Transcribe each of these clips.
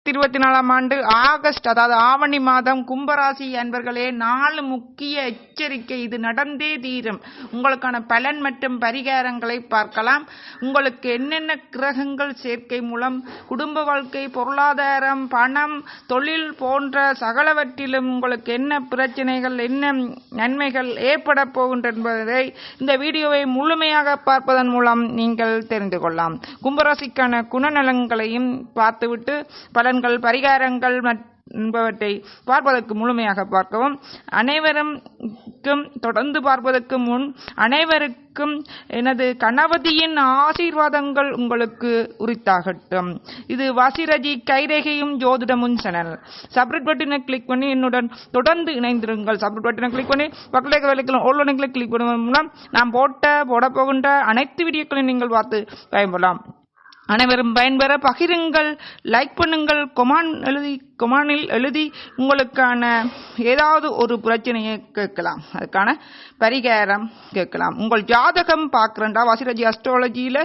2024 August அதாவது ஆவணி மாதம் கும்பராசி அன்பர்களே 4 முக்கிய எச்சரிக்கை. இது நடந்தே தீரும். உங்களுக்கான பலன் மற்றும் பரிகாரங்களை பார்க்கலாம். உங்களுக்கு என்னென்ன கிரகங்கள் சேர்க்கை மூலம் குடும்ப வாழ்க்கை, பொருளாதாரம், பணம், தொழில் போன்ற சகலவற்றிலும் உங்களுக்கு என்ன பிரச்சனைகள், என்ன நன்மைகள் ஏற்பட போகின்றன என்பதை இந்த வீடியோவை முழுமையாக பார்ப்பதன் மூலம் நீங்கள் தெரிந்து கொள்ளலாம். கும்பராசிக்கான குணநலன்களையும் பார்த்துவிட்டு பலன்கள், பரிகாரங்கள் என்பவற்றை பார்ப்பதற்கு முழுமையாக பார்க்கவும். அனைவருக்கும் தொடர்ந்து பார்ப்பதற்கு முன் அனைவருக்கும் எனது கணபதியின் ஆசீர்வாதங்கள் உங்களுக்கு உரித்தாகட்டும். இது வசிரஜி கைரேகையும் ஜோதிடமும் சேனல். சப்ஸ்கிரைப் பட்டனை கிளிக் பண்ணி என்னுடன் தொடர்ந்து இணைந்திருங்கள். சப்ஸ்கிரைப் பட்டனை கிளிக் பண்ணி பக்கத்தில் வேலைக்கெல்லாம் ஓல்வனை கிளிக் பண்ணுவதன் மூலம் நாம் போடப்போகின்ற அனைத்து வீடியோக்களையும் நீங்கள் பார்த்து பயன்படலாம். அனைவரும் பயன்பெற பகிருங்கள், லைக் பண்ணுங்கள், கொமானில் எழுதி உங்களுக்கான ஏதாவது ஒரு பிரச்சனையை கேட்கலாம், அதுக்கான பரிகாரம் கேட்கலாம். உங்கள் ஜாதகம் பார்க்குறேன்டா வசிரஜி அஸ்ட்ராலஜியில்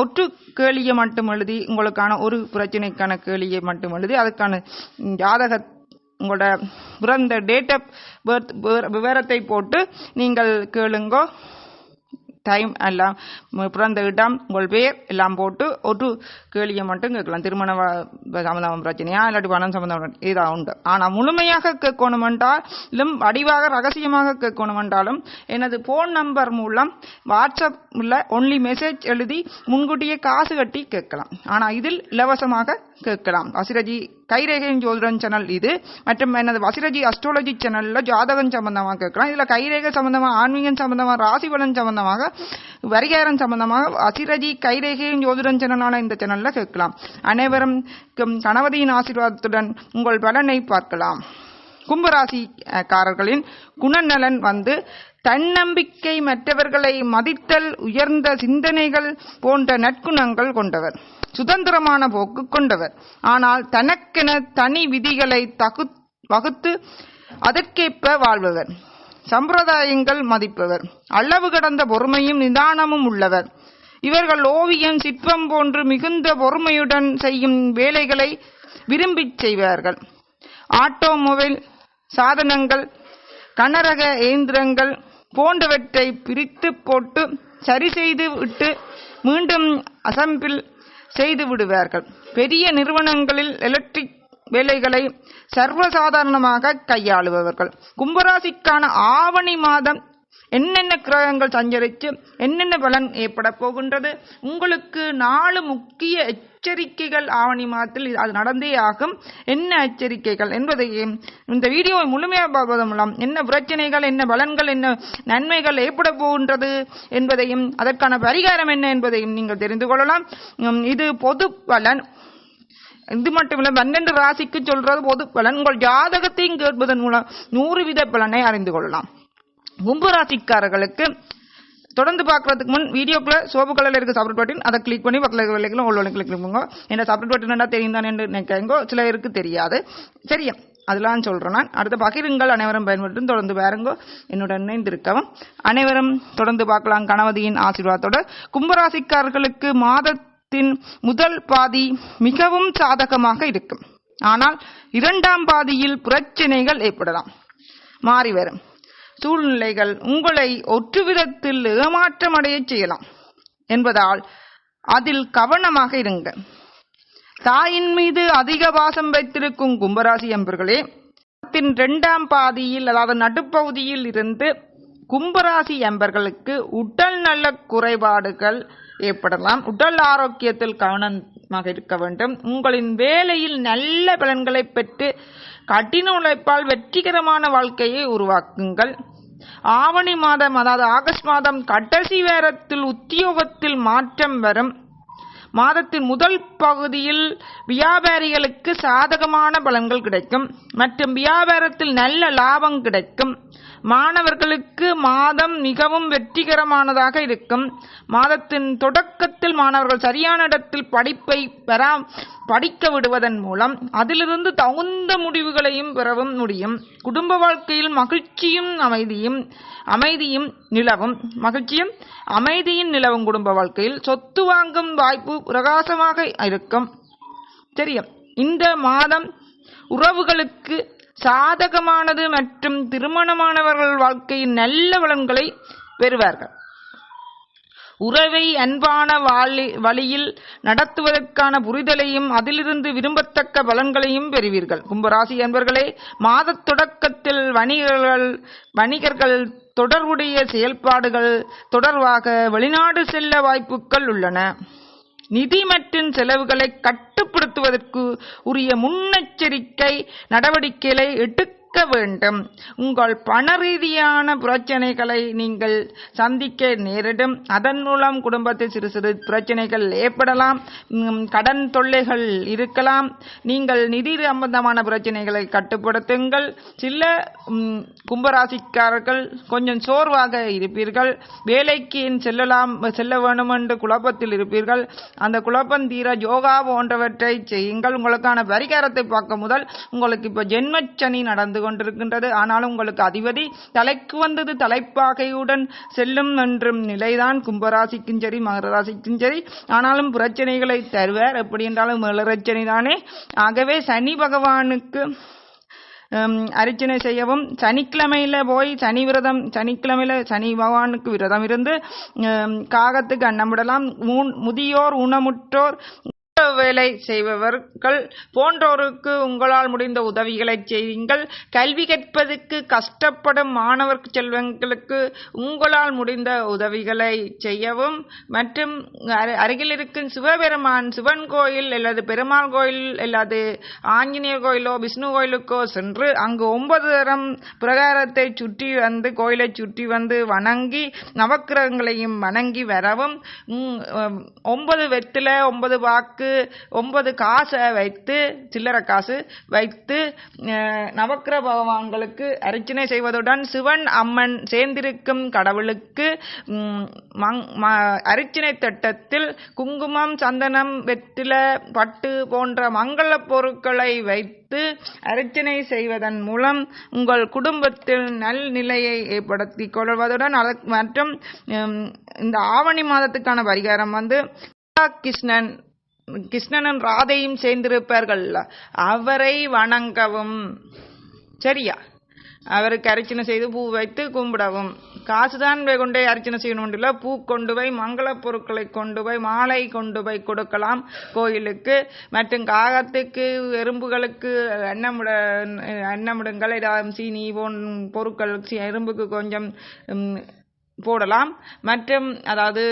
ஒற்று கேளியை மட்டும் எழுதி உங்களுக்கான ஒரு பிரச்சனைக்கான கேளியை மட்டும் எழுதி அதுக்கான ஜாதக உங்களோட பிறந்த டேட் ஆஃப் பர்த் விவரத்தை போட்டு நீங்கள் கேளுங்கோ. டைம் எல்லாம், பிறந்த இடம், உங்கள் பேர் எல்லாம் போட்டு ஒரு கேள்வியை மட்டும் கேட்கலாம். திருமண சம்பந்தம் பிரச்சனையா இல்லாட்டி பணம் சம்பந்தம் இதாக உண்டு. ஆனால் முழுமையாக கேட்கணும் என்றாலும், வடிவாக ரகசியமாக கேட்கணும் என்றாலும் எனது போன் நம்பர் மூலம் வாட்ஸ்அப்பில் ஒன்லி மெசேஜ் எழுதி முன்கூட்டியே காசு கட்டி கேட்கலாம். ஆனால் இதில் இலவசமாக கேட்கலாம். வசிரஜி கைரேகையும் ஜோதிடம் சேனல் இது, மற்றும் எனது வசிரஜி அஸ்ட்ராலஜி சேனலில் ஜாதகம் சம்பந்தமாக கேட்கலாம். இதில் கைரேகை சம்பந்தமாக, ஆன்மீகம் சம்பந்தமாக, ராசி பலன் சம்பந்தமாக, பரிகாரம் சம்பந்தமாக வசிரஜி கைரேகையும் ஜோதிடம் சேனலான இந்த சேனலில் கேட்கலாம். அனைவரும் கணபதியின் ஆசீர்வாதத்துடன் உங்கள் பலனை பார்க்கலாம். கும்பராசிக்காரர்களின் குணநலன் தன்னம்பிக்கை, மற்றவர்களை மதித்தல், உயர்ந்த சிந்தனைகள் போன்ற நற்குணங்கள் கொண்டவர். சுதந்திரமான போக்கு கொண்டவர். ஆனால் தனக்கென தனி விதிகளை வகுத்து அதற்கேற்ப வாழ்பவர். சம்பிரதாயங்கள் மதிப்பவர். அளவு கடந்த பொறுமையும் நிதானமும் உள்ளவர். இவர்கள் ஓவியம், சிற்பம் போன்று மிகுந்த பொறுமையுடன் செய்யும் வேலைகளை விரும்பி செய்வார்கள். ஆட்டோமொபைல் சாதனங்கள், கனரக இயந்திரங்கள் போன்றவற்றை பிரித்து போட்டு சரி செய்து விட்டு மீண்டும் அசம்பிள் செய்து விடுவார்கள். பெரிய நிறுவனங்களில் எலக்ட்ரிக் வேலைகளை சர்வசாதாரணமாக கையாளுபவர்கள். கும்பராசிக்கான ஆவணி மாதம் என்னென்ன கிரகங்கள் சஞ்சரித்து என்னென்ன பலன் ஏற்பட போகின்றது, உங்களுக்கு 4 முக்கிய எச்சரிக்கைகள் ஆவணி மாதத்தில் அது நடந்தே ஆகும். என்ன எச்சரிக்கைகள் என்பதையும் இந்த வீடியோவை முழுமையாக பார்ப்பதன் மூலம் என்ன பிரச்சனைகள், என்ன பலன்கள், என்ன நன்மைகள் ஏற்பட போகின்றது என்பதையும் அதற்கான பரிகாரம் என்ன என்பதையும் நீங்கள் தெரிந்து கொள்ளலாம். இது பொது பலன். இது மட்டுமில்லை, 12 ராசிக்கு சொல்றது பொது பலன். உங்கள் ஜாதகத்தையும் கேட்பதன் மூலம் 100% பலனை அறிந்து கொள்ளலாம். கும்பராசிக்காரர்களுக்கு தொடர்ந்து பார்க்கறதுக்கு முன் வீடியோக்குள்ள சோப்பு கலர்ல இருக்க சப்ஸ்கிரைப் பட்டன் அதை கிளிக் பண்ணி பக்கத்துல விலைகளும் ஒவ்வொரு கிளிக் பண்ணுங்க. என்ன சப்ஸ்கிரைப் பட்டன் என்ன தெரியும் தானே நினைக்கிறீங்க, சிலருக்கு தெரியாது. சரியா, அதெல்லாம் சொல்றேன் நான். அடுத்த பகிருங்கள், அனைவரும் பயன்படுத்தும், தொடர்ந்து பாருங்க, என்னுடன் இணைந்திருக்கவும். அனைவரும் தொடர்ந்து பார்க்கலாம் கணபதியின் ஆசீர்வாதத்தோட. கும்பராசிக்காரர்களுக்கு மாதத்தின் முதல் பாதி மிகவும் சாதகமாக இருக்கும். ஆனால் 2ஆம் பாதியில் பிரச்சனைகள் ஏற்படலாம். மாறி வரும் சூழ்நிலைகள் உங்களை ஒற்று விதத்தில் ஏமாற்றம் அடைய செய்யலாம் என்பதால் அதில் கவனமாக இருங்க. தாயின் மீது அதிக பாசம் வைத்திருக்கும் கும்பராசி அன்பர்களே, 2ஆம் பாதியில் அதாவது நடுப்பகுதியில் இருந்து கும்பராசி அன்பர்களுக்கு உடல் நல குறைபாடுகள் ஏற்படலாம். உடல் ஆரோக்கியத்தில் கவனமாக இருக்க வேண்டும். உங்களின் வேலையில் நல்ல பலன்களை பெற்று கடின உழைப்பால் வெற்றிகரமான வாழ்க்கையை உருவாக்குங்கள். ஆவணி மாதம் அதாவது ஆகஸ்ட் மாதம் கடைசி வாரத்தில் உத்தியோகத்தில் மாற்றம் வரும். மாதத்தின் முதல் பகுதியில் வியாபாரிகளுக்கு சாதகமான பலன்கள் கிடைக்கும் மற்றும் வியாபாரத்தில் நல்ல லாபம் கிடைக்கும். மாணவர்களுக்கு மாதம் மிகவும் வெற்றிகரமானதாக இருக்கும். மாதத்தின் தொடக்கத்தில் மாணவர்கள் சரியான இடத்தில் படிப்பை படிக்க விடுவதன் மூலம் அதிலிருந்து தகுந்த முடிவுகளையும் பெறவும் முடியும். குடும்ப வாழ்க்கையில் மகிழ்ச்சியும் அமைதியும் நிலவும் குடும்ப வாழ்க்கையில் சொத்து வாங்கும் வாய்ப்பு பிரகாசமாக இருக்கும். சரியா, இந்த மாதம் உறவுகளுக்கு சாதகமானது மற்றும் திருமணமானவர்கள் வாழ்க்கையின் நல்ல பலன்களை பெறுவார்கள். உறவை அன்பான வழியில் நடத்துவதற்கான புரிதலையும் அதிலிருந்து விரும்பத்தக்க பலன்களையும் பெறுவீர்கள். கும்பராசி அன்பர்களே, மாத தொடக்கத்தில் வணிகர்கள் தொடர்புடைய செயல்பாடுகள் தொடர்பாக வெளிநாடு செல்ல வாய்ப்புகள் உள்ளன. நிதி மற்றும் செலவுகளை கட்டுப்படுத்துவதற்கு உரிய முன்னெச்சரிக்கை நடவடிக்கைகளை எடுக்க வேண்டும். உங்கள் பண ரீதியான பிரச்சனைகளை நீங்கள் சந்திக்க நேரிடும். அதன் மூலம் குடும்பத்தில் சிறு சிறு பிரச்சனைகள் ஏற்படலாம். கடன் தொல்லைகள் இருக்கலாம். நீங்கள் நிதி சம்பந்தமான பிரச்சனைகளை கட்டுப்படுத்துங்கள். சில கும்பராசிக்காரர்கள் கொஞ்சம் சோர்வாக இருப்பீர்கள். வேலைக்கு செல்ல வேண்டும் என்று குழப்பத்தில் இருப்பீர்கள். அந்த குழப்பம் தீர யோகா போன்றவற்றை செய்யுங்கள். உங்களுக்கான பரிகாரத்தை பார்க்க முதல் உங்களுக்கு இப்ப ஜென்மச்சனி நடந்து கொண்டிருக்கின்றது. ஆனாலும் உங்களுக்கு அதிபதி தலைக்கு வந்தது தலைப்பாகையுடன் செல்லும் என்றும் நிலைதான் கும்பராசிக்கும் சரி மகர ராசிக்கும் சரி. ஆனாலும் பிரச்சனைகளை தருவார். எப்படி என்றாலும் மேலரச்சனை தானே. ஆகவே சனி பகவானுக்கு அர்ச்சனை செய்யவும், சனிக்கிழமையில போய் சனிக்கிழமையில சனி பகவானுக்கு விரதம் இருந்து காகத்துக்கு அன்னமிடலாம். முதியோர் ஊனமுற்றோர் வேலை செய்பவர்கள் போன்றோருக்கு உங்களால் முடிந்த உதவிகளை செய்யுங்கள். கல்வி கற்பதற்கு கஷ்டப்படும் மாணவர் செல்வங்களுக்கு உங்களால் முடிந்த உதவிகளை செய்யவும் மற்றும் அருகில் இருக்கும் சிவன் கோயில் அல்லது பெருமாள் கோயில் அல்லது ஆஞ்சநேயர் கோயிலோ விஷ்ணு கோயிலுக்கோ சென்று அங்கு 9 தரம் பிரகாரத்தை சுற்றி வந்து கோயிலை சுற்றி வந்து வணங்கி நவக்கிரகங்களையும் வணங்கி வரவும். 9 வெற்றில 9 வாக்கு 9 காசை வைத்து சில்லறை காசு வைத்து நவக்கிரக பகவான்களுக்கு அர்ச்சனை செய்வதுடன் சிவன் அம்மன் சேர்ந்திருக்கும் கடவுளுக்கு அர்ச்சனை தட்டத்தில் குங்குமம் சந்தனம் வெற்றில பட்டு போன்ற மங்கள பொருட்களை வைத்து அர்ச்சனை செய்வதன் மூலம் உங்கள் குடும்பத்தில் நல்நிலையை ஏற்படுத்திக் கொள்வதுடன் மற்றும் இந்த ஆவணி மாதத்துக்கான பரிகாரம் கிருஷ்ணனும் ராதையும் சேர்ந்திருப்பார்கள். அவரை வணங்கவும். சரியா? அவருக்கு அர்ச்சனை செய்து பூ வைத்து கும்பிடவும். காசுதான் கொண்டு அர்ச்சனை செய்யணும் இல்லை, பூ கொண்டு போய் மங்கள பொருட்களை கொண்டு போய் மாலை கொண்டு போய் கொடுக்கலாம் கோயிலுக்கு. மற்றும் காகத்துக்கு எறும்புகளுக்கு அன்னமிடுங்கள். ஏதாவது சீனி பொருட்கள் எறும்புக்கு கொஞ்சம் போடலாம். மற்றும் அதாவது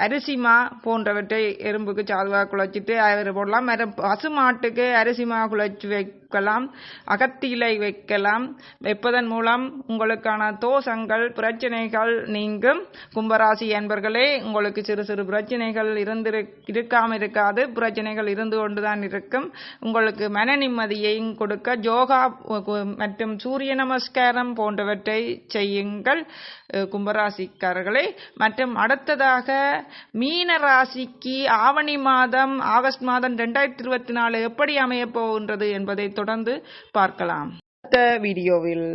அரிசிமா போன்றவற்றை எறும்புக்கு சாதுவாக குழைச்சிட்டு போடலாம். பசுமாட்டுக்கு அரிசிமா குழைச்சி வைக்கலாம். அகத்திலை வைக்கலாம். வைப்பதன் மூலம் உங்களுக்கான தோஷங்கள் பிரச்சனைகள் நீங்கும். கும்பராசி என்பர்களே, உங்களுக்கு சிறு சிறு பிரச்சனைகள் இருக்காம இருக்காது. பிரச்சனைகள் இருந்து கொண்டுதான் இருக்கும். உங்களுக்கு மன நிம்மதியையும் கொடுக்க யோகா மற்றும் சூரிய நமஸ்காரம் போன்றவற்றை செய்யுங்கள் கும்பராசிக்காரர்களே. மற்றும் அடுத்ததாக மீன ராசிக்கு ஆவணி மாதம் ஆகஸ்ட் மாதம் 2024 எப்படி அமைய போகின்றது என்பதை தொடர்ந்து பார்க்கலாம் அடுத்த வீடியோவில்.